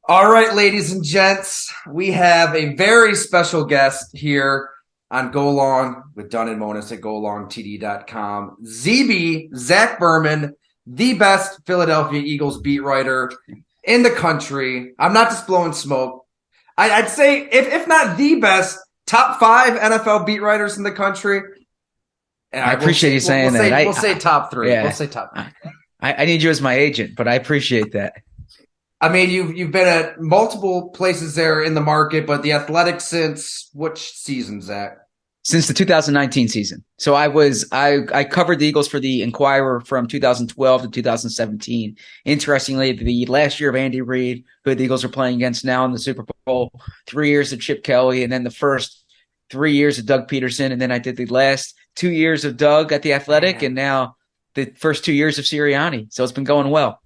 All right, ladies and gents, we have a very special guest here on Go Long with Dunn and Monis at golongtd.com. ZB, Zach Berman, the best Philadelphia Eagles beat writer in the country. I'm not just blowing smoke. I'd say, if not the best, top five NFL beat writers in the country. And I appreciate you saying that. We'll say top three. Yeah, We'll say top three. I need you as my agent, but I appreciate that. I mean, you've been at multiple places there in the market, but the Athletic since which season, Zach? Since the 2019 season. So I covered the Eagles for the Inquirer from 2012 to 2017. Interestingly, the last year of Andy Reid, who the Eagles are playing against now in the Super Bowl, 3 years of Chip Kelly, and then the first 3 years of Doug Peterson, and then I did the last 2 years of Doug at the Athletic, and now the first 2 years of Sirianni. So it's been going well.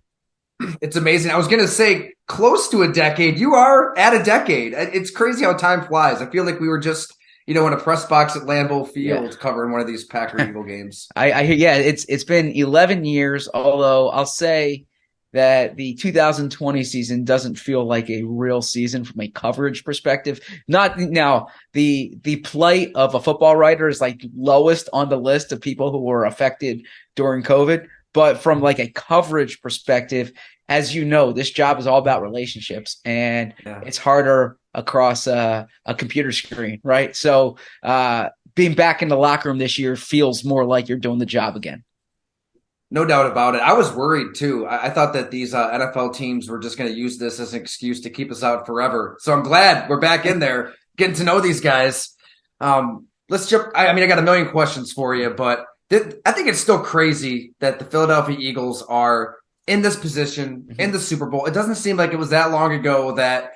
It's amazing. I was going to say close to a decade. You are at a decade. It's crazy how time flies. I feel like we were just, in a press box at Lambeau Field covering one of these Packer Eagle games. It's been 11 years, although I'll say that the 2020 season doesn't feel like a real season from a coverage perspective. Not now, the plight of a football writer is like lowest on the list of people who were affected during COVID. But from like a coverage perspective, as you know, this job is all about relationships, and it's harder across a computer screen, right? So being back in the locker room this year feels more like you're doing the job again. No doubt about it. I was worried too. I thought that these NFL teams were just going to use this as an excuse to keep us out forever. So I'm glad we're back in there, getting to know these guys. Let's jump. I got a million questions for you, but I think it's still crazy that the Philadelphia Eagles are in this position in the Super Bowl. It doesn't seem like it was that long ago that,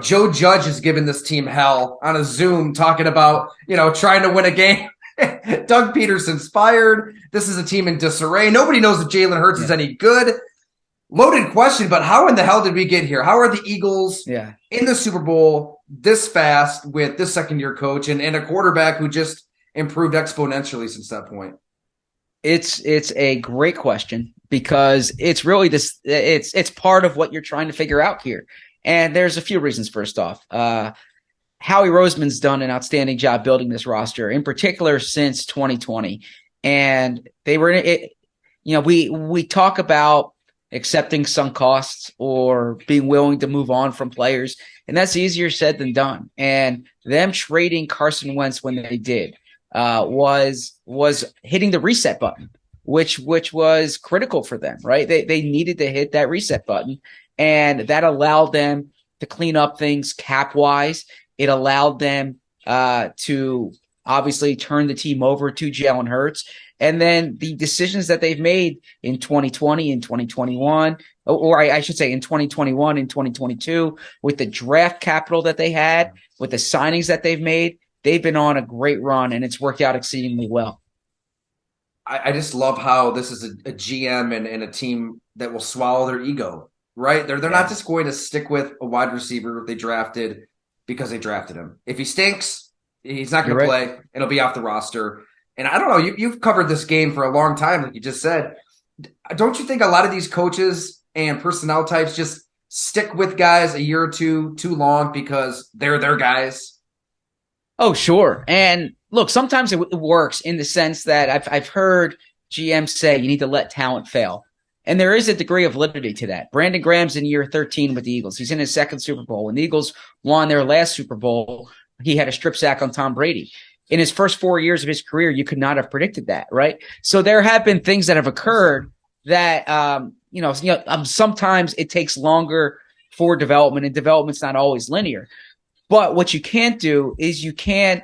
Joe Judge has given this team hell on a Zoom talking about, trying to win a game. Doug Peterson's fired. This is a team in disarray. Nobody knows if Jalen Hurts is any good. Loaded question, but how in the hell did we get here? How are the Eagles in the Super Bowl this fast with this second-year coach and a quarterback who just improved exponentially since that point? It's a great question because it's really this. It's part of what you're trying to figure out here, and there's a few reasons. First off, Howie Roseman's done an outstanding job building this roster, in particular since 2020, and they were. We talk about accepting sunk costs or being willing to move on from players, and that's easier said than done. And them trading Carson Wentz when they did. Was hitting the reset button, which was critical for them, right? They needed to hit that reset button, and that allowed them to clean up things cap wise. It allowed them to obviously turn the team over to Jalen Hurts, and then the decisions that they've made in 2020 and 2021, or I should say in 2021 and 2022, with the draft capital that they had, with the signings that they've made. They've been on a great run, and it's worked out exceedingly well. I just love how this is a GM and a team that will swallow their ego, right? They're not just going to stick with a wide receiver they drafted because they drafted him. If he stinks, he's not going to play, and he'll be off the roster. And I don't know, you've covered this game for a long time, like you just said. Don't you think a lot of these coaches and personnel types just stick with guys a year or two too long because they're their guys? Oh, sure. And look, sometimes it works in the sense that I've heard GMs say you need to let talent fail. And there is a degree of validity to that. Brandon Graham's in year 13 with the Eagles. He's in his second Super Bowl. When the Eagles won their last Super Bowl, he had a strip sack on Tom Brady. In his first 4 years of his career, you could not have predicted that, right? So there have been things that have occurred that, sometimes it takes longer for development, and development's not always linear. But what you can't do is you can't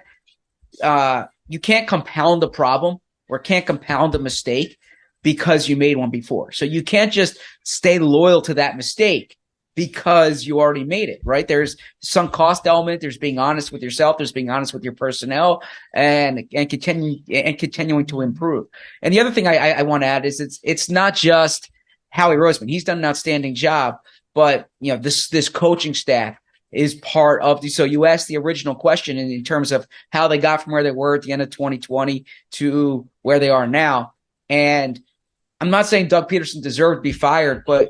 compound the problem or can't compound the mistake because you made one before. So you can't just stay loyal to that mistake because you already made it, right? There's some cost element. There's being honest with yourself. There's being honest with your personnel and continuing to improve. And the other thing I want to add is it's not just Howie Roseman. He's done an outstanding job, but this coaching staff is part of so you asked the original question in terms of how they got from where they were at the end of 2020 to where they are now. And I'm not saying Doug Peterson deserved to be fired, but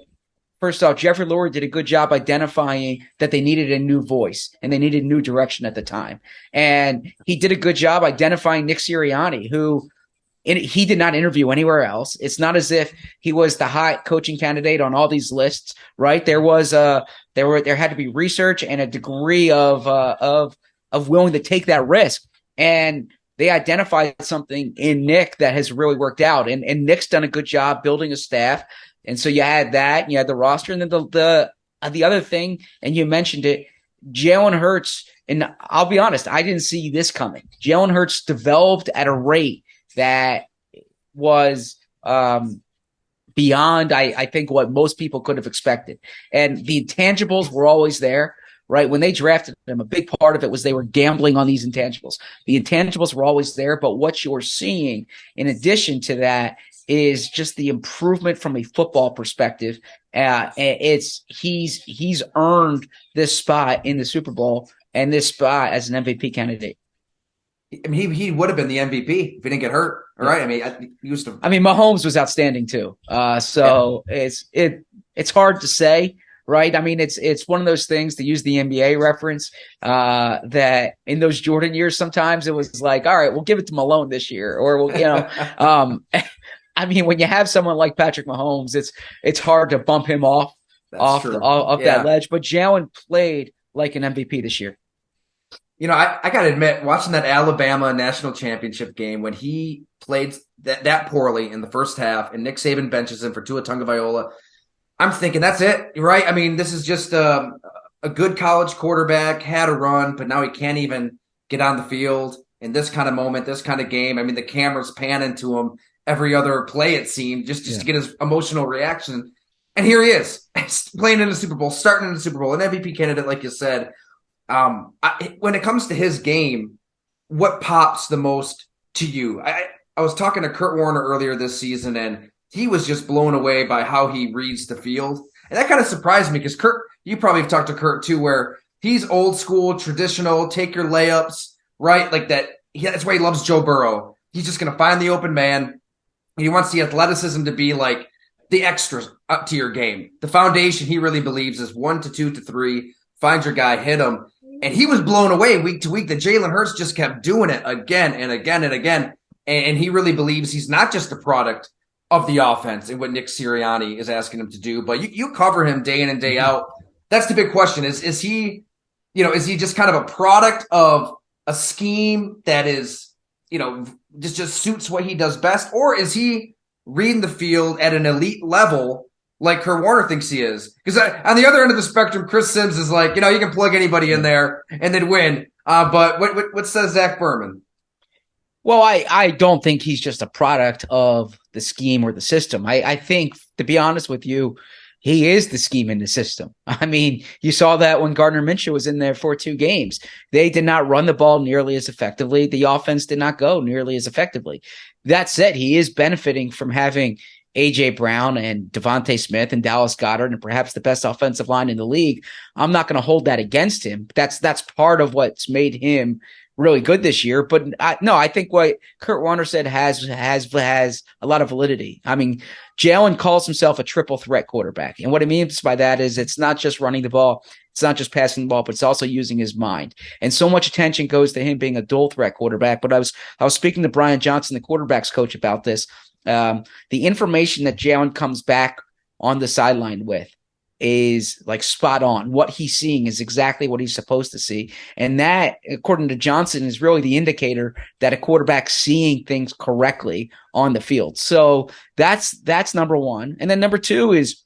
First off, Jeffrey Lurie did a good job identifying that they needed a new voice and they needed new direction at the time. And he did a good job identifying Nick Sirianni, who he did not interview anywhere else. It's not as if he was the hot coaching candidate on all these lists, right? There had to be research and a degree of willing to take that risk. And they identified something in Nick that has really worked out. And Nick's done a good job building a staff. And so you had that, and you had the roster, and then the other thing, and you mentioned it, Jalen Hurts, and I'll be honest, I didn't see this coming. Jalen Hurts developed at a rate that was beyond, I think, what most people could have expected. And the intangibles were always there, right? When they drafted him, a big part of it was they were gambling on these intangibles. The intangibles were always there, but what you're seeing in addition to that is just the improvement from a football perspective. He's earned this spot in the Super Bowl and this spot as an MVP candidate. I mean, he would have been the MVP if he didn't get hurt. All right. I mean, he used to. I mean, Mahomes was outstanding too. It's hard to say, right? I mean, it's one of those things, to use the NBA reference, that in those Jordan years, sometimes it was like, all right, we'll give it to Malone this year, or I mean, when you have someone like Patrick Mahomes, it's hard to bump him off that ledge. But Jalen played like an MVP this year. You know, I got to admit, watching that Alabama national championship game when he played that poorly in the first half and Nick Saban benches him for Tua Tagovailoa, I'm thinking that's it, right? I mean, this is just a good college quarterback, had a run, but now he can't even get on the field in this kind of moment, this kind of game. I mean, the camera's panning to him every other play, it seemed, just to get his emotional reaction. And here he is, playing in the Super Bowl, starting in the Super Bowl, an MVP candidate, like you said. When it comes to his game, what pops the most to you? I was talking to Kurt Warner earlier this season, and he was just blown away by how he reads the field. And that kind of surprised me because Kurt, you probably have talked to Kurt too, where he's old school, traditional, take your layups, right? Like that. That's why he loves Joe Burrow. He's just going to find the open man. He wants the athleticism to be like the extras up to your game. The foundation, he really believes, is 1 to 2 to 3. Find your guy, hit him. And he was blown away week to week that Jalen Hurts just kept doing it again and again and again. And he really believes he's not just a product of the offense and what Nick Sirianni is asking him to do, but you cover him day in and day out. That's the big question. Is he just kind of a product of a scheme that is, just suits what he does best? Or is he reading the field at an elite level like Kurt Warner thinks he is? Because on the other end of the spectrum, Chris Sims is like, you can plug anybody in there and then win. But what says Zach Berman? Well, I don't think he's just a product of the scheme or the system. I think, to be honest with you, he is the scheme in the system. I mean, you saw that when Gardner Minshew was in there for 2 games. They did not run the ball nearly as effectively. The offense did not go nearly as effectively. That said, he is benefiting from having A.J. Brown and Devontae Smith and Dallas Goedert and perhaps the best offensive line in the league. I'm not going to hold that against him. That's part of what's made him really good this year. But I think what Kurt Warner said has a lot of validity. I mean, Jalen calls himself a triple threat quarterback. And what he means by that is it's not just running the ball, it's not just passing the ball, but it's also using his mind. And so much attention goes to him being a dual threat quarterback. But I was speaking to Brian Johnson, the quarterback's coach, about this. The information that Jalen comes back on the sideline with is like spot on. What he's seeing is exactly what he's supposed to see. And that, according to Johnson, is really the indicator that a quarterback's seeing things correctly on the field. So that's number one. And then number two is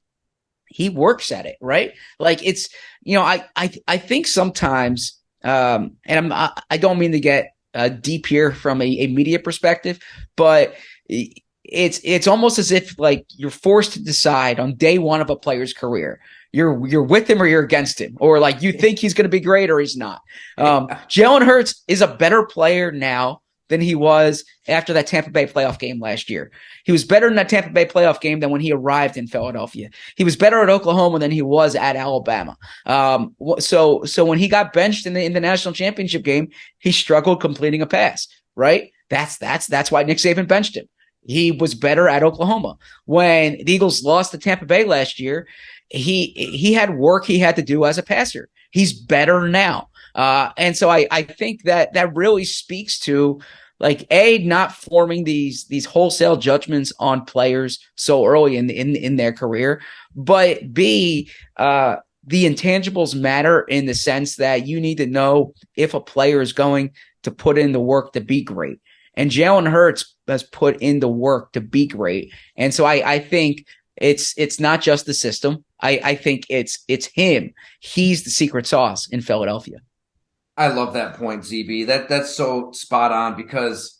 he works at it, right? Like it's, I think sometimes, and I don't mean to get deep here from a media perspective, but it's almost as if like you're forced to decide on day one of a player's career. You're with him or you're against him, or like you think he's going to be great or he's not. Jalen Hurts is a better player now than he was after that Tampa Bay playoff game last year. He was better in that Tampa Bay playoff game than when he arrived in Philadelphia. He was better at Oklahoma than he was at Alabama. So when he got benched in the national championship game, he struggled completing a pass, right? That's why Nick Saban benched him. He was better at Oklahoma. When the Eagles lost to Tampa Bay last year, he had work he had to do as a passer. He's better now. And so I think that really speaks to like not forming these wholesale judgments on players so early in their career, but B, the intangibles matter in the sense that you need to know if a player is going to put in the work to be great. And Jalen Hurts has put in the work to be great. And so I think it's not just the system. I think it's him. He's the secret sauce in Philadelphia. I love that point, ZB. That's so spot on because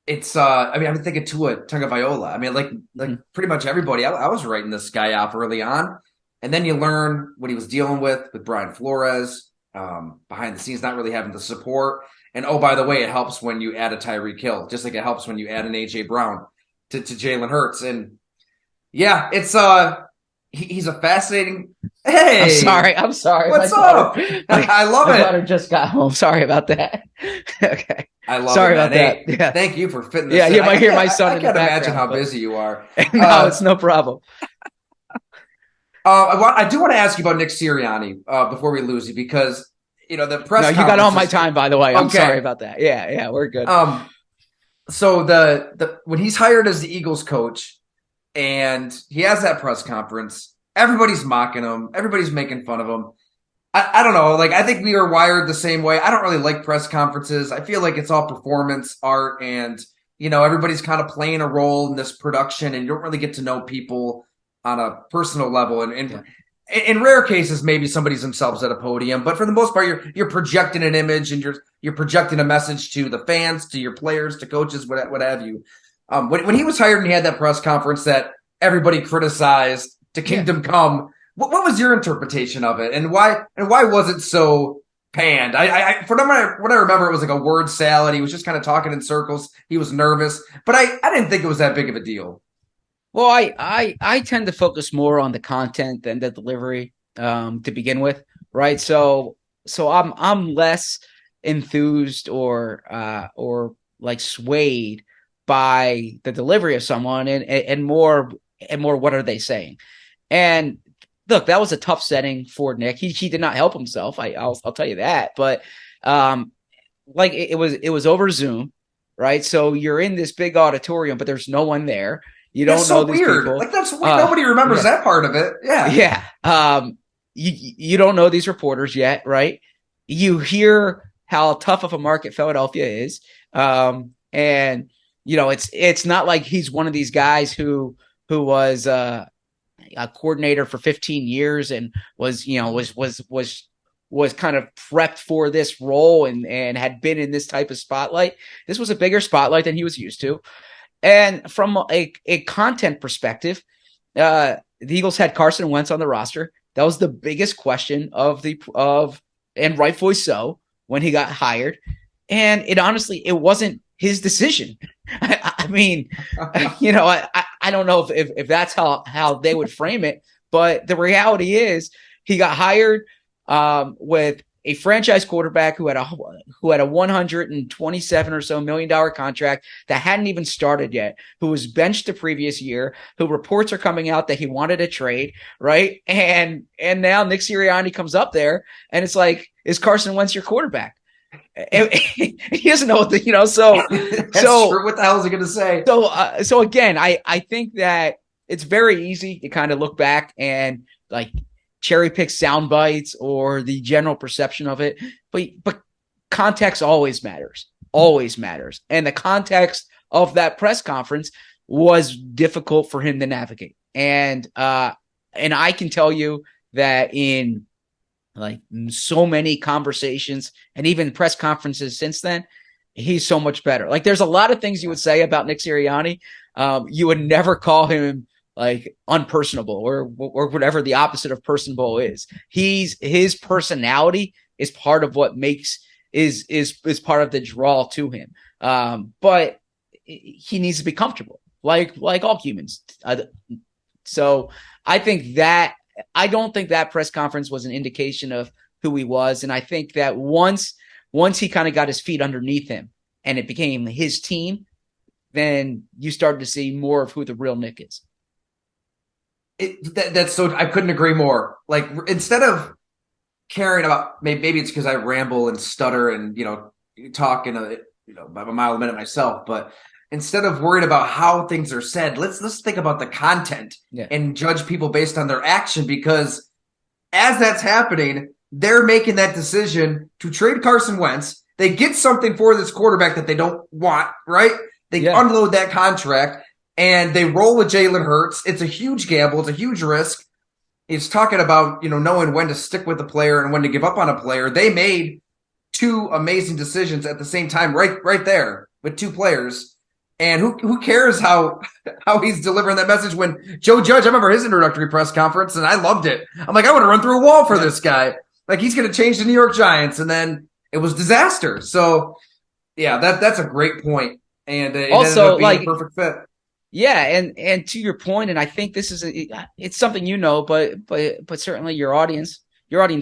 it's I mean, I'm thinking Tua Tagovailoa. I mean, like pretty much everybody. I was writing this guy off early on, and then you learn what he was dealing with Brian Flores, behind the scenes, not really having the support. And oh, by the way, it helps when you add a Tyreek Hill, just like it helps when you add an AJ Brown to Jalen Hurts. And yeah, it's he's a fascinating. Hey, I'm sorry. What's up? I love my it. daughter just got home. Sorry about that. Okay. I love Sorry it, about hey, that. Yeah. Thank you for fitting this Yeah, in. you might hear my son in the background. I can't imagine how but... busy you are. No, it's no problem. I do want to ask you about Nick Sirianni before we lose you because the press. No, you got all my time, by the way. I'm sorry about that. Yeah, we're good. So the when he's hired as the Eagles coach and he has that press conference, everybody's mocking him, everybody's making fun of him. I don't know. Like, I think we are wired the same way. I don't really like press conferences. I feel like it's all performance art and, everybody's kind of playing a role in this production and you don't really get to know people on a personal level. And in rare cases, maybe somebody's themselves at a podium, but for the most part, you're projecting an image and you're projecting a message to the fans, to your players, to coaches, what have you. When he was hired and he had that press conference that everybody criticized to Kingdom Come, what was your interpretation of it, and why was it so panned? From what I remember, it was like a word salad. He was just kind of talking in circles. He was nervous, but I didn't think it was that big of a deal. Well, I tend to focus more on the content than the delivery to begin with, right? So I'm less enthused or like swayed by the delivery of someone and more what are they saying? And look, that was a tough setting for Nick. He did not help himself. I'll tell you that. But like it was over Zoom, right? So you're in this big auditorium, but there's no one there. You don't know these people. Like that's weird. Nobody remembers that part of it. Yeah. Yeah. You don't know these reporters yet, right? You hear how tough of a market Philadelphia is. And it's not like he's one of these guys who was a coordinator for 15 years and was kind of prepped for this role and had been in this type of spotlight. This was a bigger spotlight than he was used to. And from a content perspective, the Eagles had Carson Wentz on the roster. That was the biggest question and rightfully so when he got hired. And it wasn't his decision. I mean, I don't know if that's how they would frame it, but the reality is he got hired with a franchise quarterback who had a $127 or so million contract that hadn't even started yet, who was benched the previous year, who reports are coming out that he wanted a trade, right? And now Nick Sirianni comes up there and it's like, is Carson Wentz your quarterback? He doesn't know what so true. What the hell is he going to say? So again, I think that it's very easy to kind of look back and like cherry pick sound bites or the general perception of it, but context always matters, and the context of that press conference was difficult for him to navigate, and I can tell you that in like so many conversations and even press conferences since then, he's so much better. Like there's a lot of things you would say about Nick Sirianni. You would never call him like unpersonable or whatever the opposite of personable is. His personality is part of what makes is part of the draw to him. But he needs to be comfortable like all humans. So I don't think that press conference was an indication of who he was. And I think that once he kind of got his feet underneath him and it became his team, then you started to see more of who the real Nick is. That's so I couldn't agree more. Like instead of caring about maybe it's because I ramble and stutter and talk in about a mile a minute myself, but instead of worried about how things are said, let's think about the content Yeah. and judge people based on their action because as that's happening, they're making that decision to trade Carson Wentz. They get something for this quarterback that they don't want, right? They Yeah. unload that contract and they roll with Jalen Hurts. It's a huge gamble. It's a huge risk. It's talking about, knowing when to stick with a player and when to give up on a player. They made two amazing decisions at the same time, right there with two players. And who cares how he's delivering that message when Joe Judge, I remember his introductory press conference and I loved it. I'm like, I would have run through a wall for this guy. Like he's going to change the New York Giants. And then it was disaster. So yeah, that's a great point. And it ended Also, up being a perfect fit. yeah, and to your point, and I think this is it's something but certainly your audience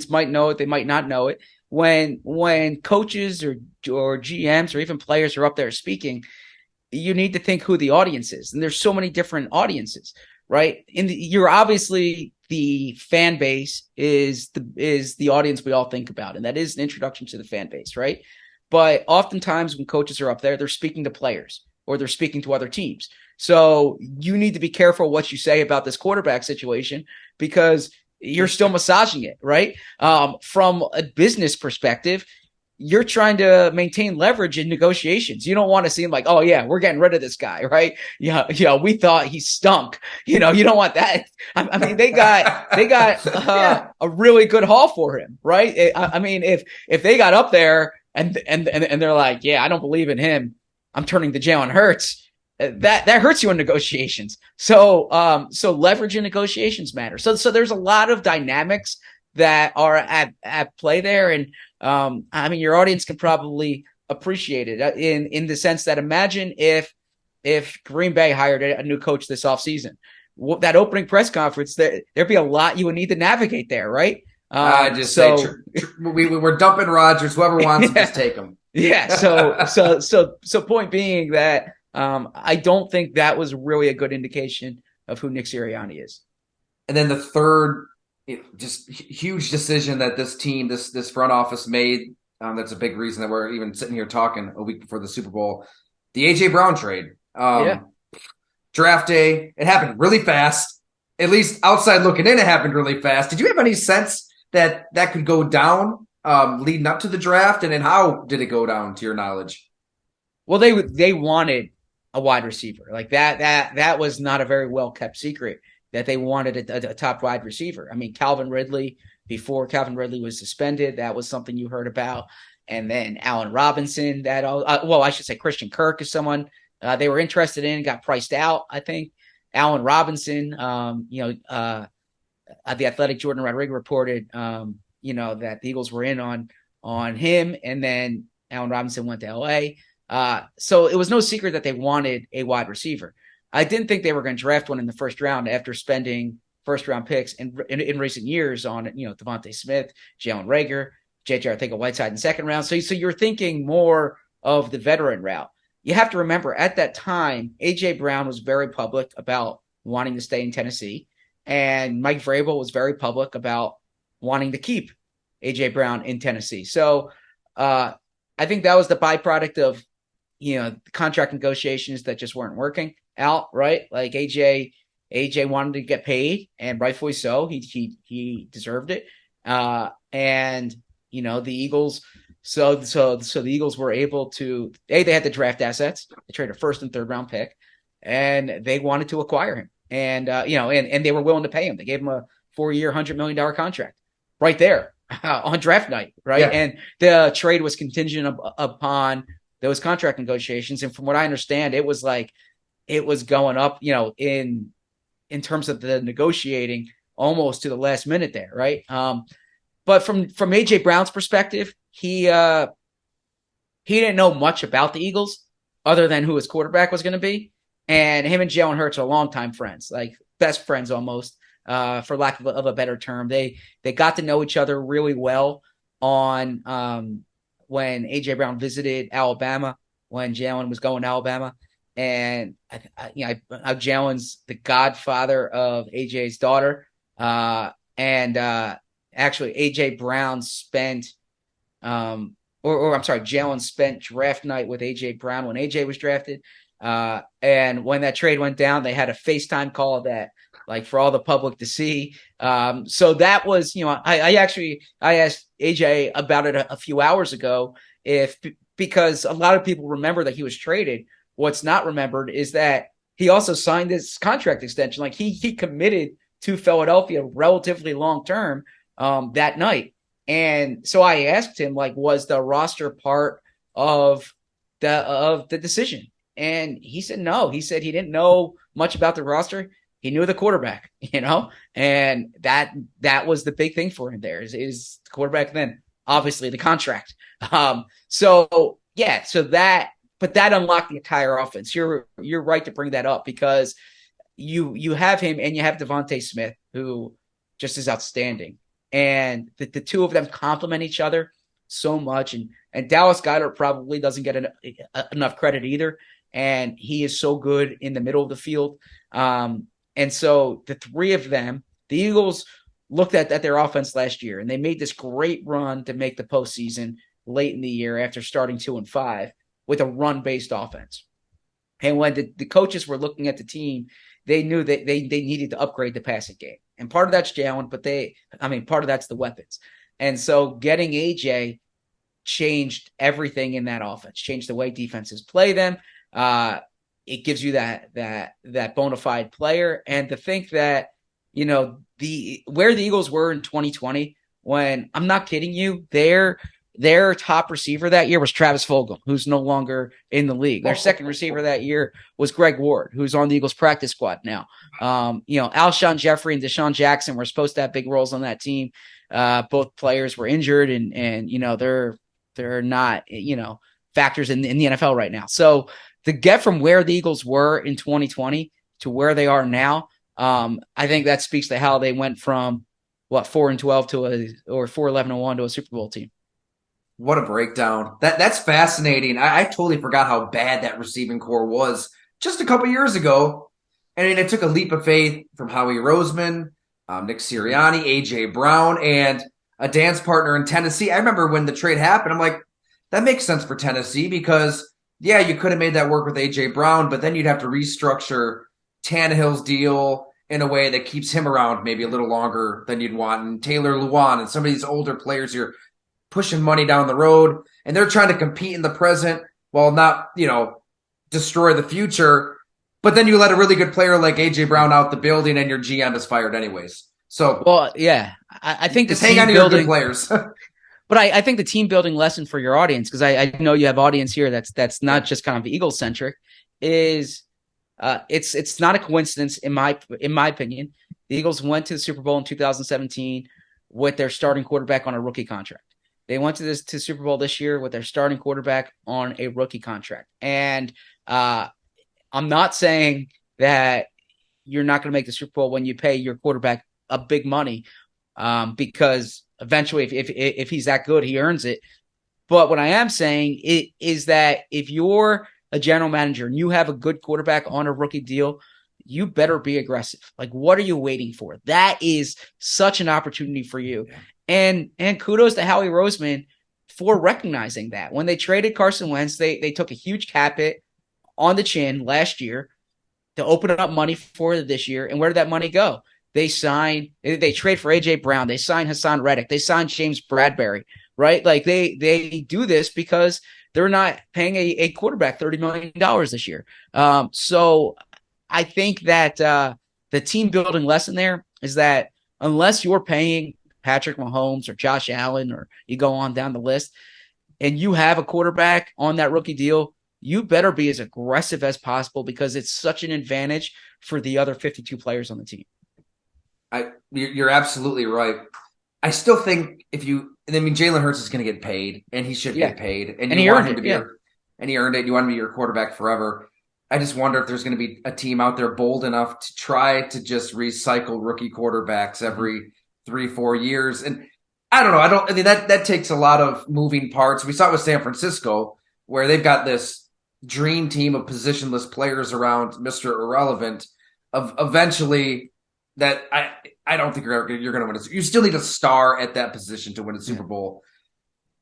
might know it, they might not know it. When coaches or GMs or even players are up there speaking, you need to think who the audience is, and there's so many different audiences, right? You're obviously the fan base is the audience we all think about, and that is an introduction to the fan base, right? But oftentimes when coaches are up there, they're speaking to players or they're speaking to other teams. So you need to be careful what you say about this quarterback situation because you're still massaging it, right? From a business perspective, you're trying to maintain leverage in negotiations. You don't want to seem like, oh yeah, we're getting rid of this guy, right? Yeah, we thought he stunk. You don't want that. I mean, they got Yeah. a really good haul for him, right? I mean, if they got up there and they're like, yeah, I don't believe in him, I'm turning to Jalen Hurts. That hurts you in negotiations. So leverage in negotiations matter. So there's a lot of dynamics that are at play there, and I mean your audience can probably appreciate it in the sense that imagine if Green Bay hired a new coach this offseason, that opening press conference, there'd be a lot you would need to navigate there, right? I just say we're dumping Rodgers. Whoever wants him, just take him. Yeah. So point being that I don't think that was really a good indication of who Nick Sirianni is. And then the third, just huge decision that this team, this front office made. That's a big reason that we're even sitting here talking a week before the Super Bowl. The AJ Brown trade. Draft day, it happened really fast. At least outside looking in, it happened really fast. Did you have any sense that could go down leading up to the draft? And then how did it go down, to your knowledge? Well, they wanted a wide receiver. Like that was not a very well kept secret that they wanted a top wide receiver. I mean, Calvin Ridley, before Calvin Ridley was suspended, that was something you heard about. And then Allen Robinson, I should say Christian Kirk is someone they were interested in, got priced out, I think. Allen Robinson, the Athletic Jordan Rodriguez reported, that the Eagles were in on him, and then Allen Robinson went to LA. So it was no secret that they wanted a wide receiver. I didn't think they were going to draft one in the first round after spending first round picks in recent years on, Devontae Smith, Jalen Reagor, JJ Arcega-Whiteside in second round. So you're thinking more of the veteran route. You have to remember at that time, AJ Brown was very public about wanting to stay in Tennessee, and Mike Vrabel was very public about wanting to keep AJ Brown in Tennessee. So I think that was the byproduct of contract negotiations that just weren't working out, right? Like AJ wanted to get paid, and rightfully so. He deserved it. And the Eagles. So the Eagles were able to they had the draft assets. They traded a first and third round pick, and they wanted to acquire him. And and they were willing to pay him. They gave him a 4-year, $100 million contract right there on draft night, right? Yeah. And the trade was contingent upon those contract negotiations. And from what I understand, it was going up, in terms of the negotiating almost to the last minute there, right? But from AJ Brown's perspective, he didn't know much about the Eagles other than who his quarterback was going to be. And him and Jalen Hurts are longtime friends, like best friends almost, for lack of a better term. They got to know each other really well on when AJ Brown visited Alabama, when Jalen was going to Alabama. and Jalen's the godfather of AJ's daughter. And actually, AJ Brown spent, or I'm sorry, Jalen spent draft night with AJ Brown when AJ was drafted. And when that trade went down, they had a FaceTime call that, like, for all the public to see. So that was, I asked AJ about it a few hours ago, because a lot of people remember that he was traded. What's not remembered is that he also signed this contract extension. Like, he committed to Philadelphia relatively long term that night. And so I asked him, like, was the roster part of the decision? And he said no. He said he didn't know much about the roster. He knew the quarterback, and that was the big thing for him there is the quarterback, then obviously the contract. So yeah, but that unlocked the entire offense. You're right to bring that up, because you have him and you have Devontae Smith, who just is outstanding. And the two of them complement each other so much. And Dallas Goedert probably doesn't get enough credit either. And he is so good in the middle of the field. And so the three of them, the Eagles looked at their offense last year, and they made this great run to make the postseason late in the year after starting 2-5 with a run-based offense. And when the coaches were looking at the team, they knew that they needed to upgrade the passing game. And part of that's Jalen, but part of that's the weapons. And so getting AJ changed everything in that offense, changed the way defenses play them. It gives you that bona fide player. And to think that, where the Eagles were in 2020, when, I'm not kidding you, their top receiver that year was Travis Fulgham, who's no longer in the league. Their second receiver that year was Greg Ward, who's on the Eagles practice squad now. Alshon Jeffrey and Deshaun Jackson were supposed to have big roles on that team. Both players were injured, and they're not, factors in the NFL right now. So to get from where the Eagles were in 2020 to where they are now, I think that speaks to how they went from 4-12 or 4-11-1 to a Super Bowl team. What a breakdown. That's fascinating. I totally forgot how bad that receiving core was just a couple years ago. And it took a leap of faith from Howie Roseman, Nick Sirianni, A.J. Brown, and a dance partner in Tennessee. I remember when the trade happened, I'm like, that makes sense for Tennessee, because, yeah, you could have made that work with A.J. Brown, but then you'd have to restructure Tannehill's deal in a way that keeps him around maybe a little longer than you'd want. And Taylor Lewan and some of these older players you're pushing money down the road, and they're trying to compete in the present while not, destroy the future. But then you let a really good player like A.J. Brown out the building, and your GM is fired anyways. So, well, yeah, I think just hang on to your good players. But I think the team building lesson for your audience, because I know you have audience here that's not just kind of Eagles centric, is it's not a coincidence in my opinion. The Eagles went to the Super Bowl in 2017 with their starting quarterback on a rookie contract. They went to Super Bowl this year with their starting quarterback on a rookie contract. And I'm not saying that you're not going to make the Super Bowl when you pay your quarterback a big money, because eventually, if he's that good, he earns it. But what I am saying is that if you're a general manager and you have a good quarterback on a rookie deal, you better be aggressive. Like, what are you waiting for? That is such an opportunity for you. Yeah. And kudos to Howie Roseman for recognizing that. When they traded Carson Wentz, they took a huge cap hit on the chin last year to open up money for this year. And where did that money go? They trade for A.J. Brown. They signed Hassan Reddick. They signed James Bradbury, right? Like, they do this because they're not paying a quarterback $30 million this year. So I think that the team building lesson there is that unless you're paying Patrick Mahomes or Josh Allen, or you go on down the list, and you have a quarterback on that rookie deal, you better be as aggressive as possible, because it's such an advantage for the other 52 players on the team. You're absolutely right. I still think Jalen Hurts is going to get paid, and he should get paid, and you want him to be and he earned it. You want him to be your quarterback forever. I just wonder if there's going to be a team out there bold enough to try to just recycle rookie quarterbacks every 3-4 years. And I don't know. That takes a lot of moving parts. We saw it with San Francisco, where they've got this dream team of positionless players around Mr. Irrelevant, of eventually that I don't think you're going to win it. You still need a star at that position to win a Super Bowl.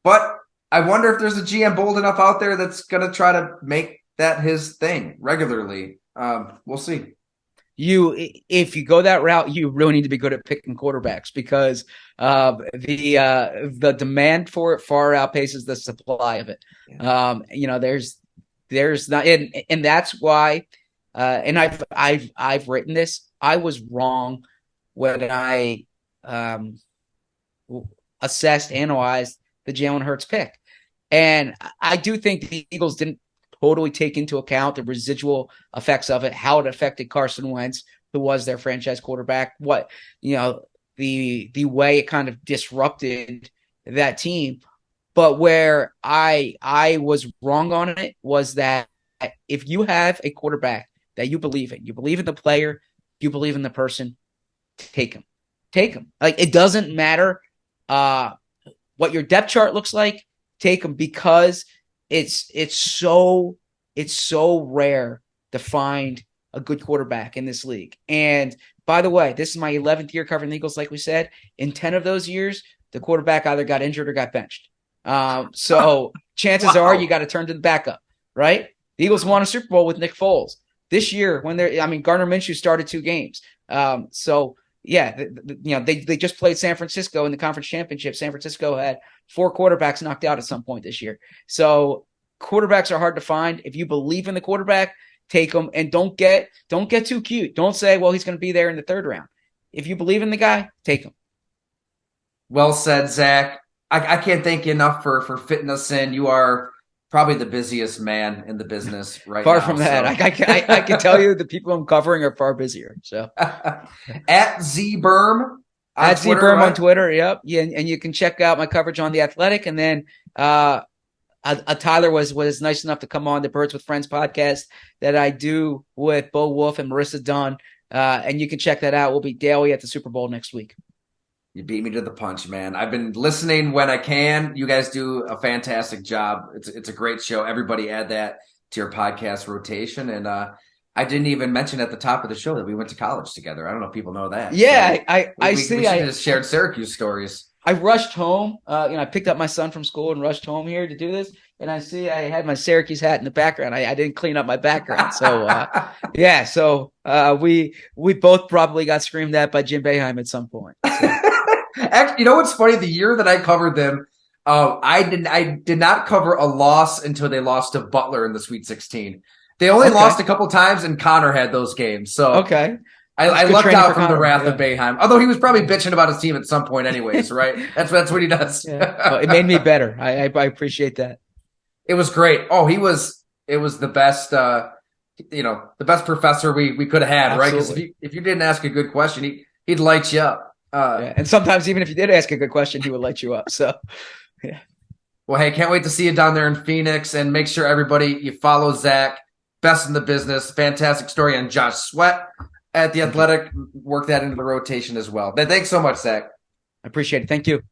But I wonder if there's a GM bold enough out there that's going to try to make that his thing regularly. We'll see. If you go that route, you really need to be good at picking quarterbacks because the demand for it far outpaces the supply of it. Yeah. There's not, and that's why. And I've written this. I was wrong when I analyzed the Jalen Hurts pick, and I do think the Eagles didn't totally take into account the residual effects of it, how it affected Carson Wentz, who was their franchise quarterback, the way it kind of disrupted that team. But where I was wrong on it was that if you have a quarterback that you believe in the player, you believe in the person, take him. Like, it doesn't matter what your depth chart looks like, take him, because it's so rare to find a good quarterback in this league. And by the way, this is my 11th year covering the Eagles. Like we said, in 10 of those years, the quarterback either got injured or got benched. So chances are you got to turn to the backup, right? The Eagles won a Super Bowl with Nick Foles this year Gardner Minshew started 2 games. They just played San Francisco in the conference championship. San Francisco had 4 quarterbacks knocked out at some point this year. So quarterbacks are hard to find. If you believe in the quarterback, take them, and don't get too cute. Don't say, well, he's going to be there in the 3rd round. If you believe in the guy, take him. Well said, Zach. I can't thank you enough for fitting us in. You are probably the busiest man in the business right far now. Far from that. I can tell you the people I'm covering are far busier. So at ZBerm. At ZBerm on Twitter. Yep. Yeah, and you can check out my coverage on The Athletic. And then Tyler was nice enough to come on the Birds with Friends podcast that I do with Bo Wolf and Marissa Dunn. And you can check that out. We'll be daily at the Super Bowl next week. You beat me to the punch, man. I've been listening when I can. You guys do a fantastic job. It's a great show. Everybody add that to your podcast rotation. And I didn't even mention at the top of the show that we went to college together. I don't know if people know that. Yeah, so I see. We just shared Syracuse stories. I rushed home. I picked up my son from school and rushed home here to do this. And I see I had my Syracuse hat in the background. I didn't clean up my background. So, we both probably got screamed at by Jim Boeheim at some point. So. Actually, you know what's funny? The year that I covered them, I did not cover a loss until they lost to Butler in the Sweet 16. They only lost a couple times, and Connor had those games. So I lucked out from the wrath of Boeheim. Although he was probably bitching about his team at some point anyways, right? That's what he does. Yeah. Well, it made me better. I appreciate that. It was great. Oh, it was the best, the best professor we could have had, absolutely. Right? Because if you didn't ask a good question, he'd light you up. And sometimes even if you did ask a good question, he would light you up. So, yeah. Well, hey, can't wait to see you down there in Phoenix, and make sure everybody you follow Zach, best in the business. Fantastic story on Josh Sweat at The Athletic. Work that into the rotation as well. But thanks so much, Zach. I appreciate it. Thank you.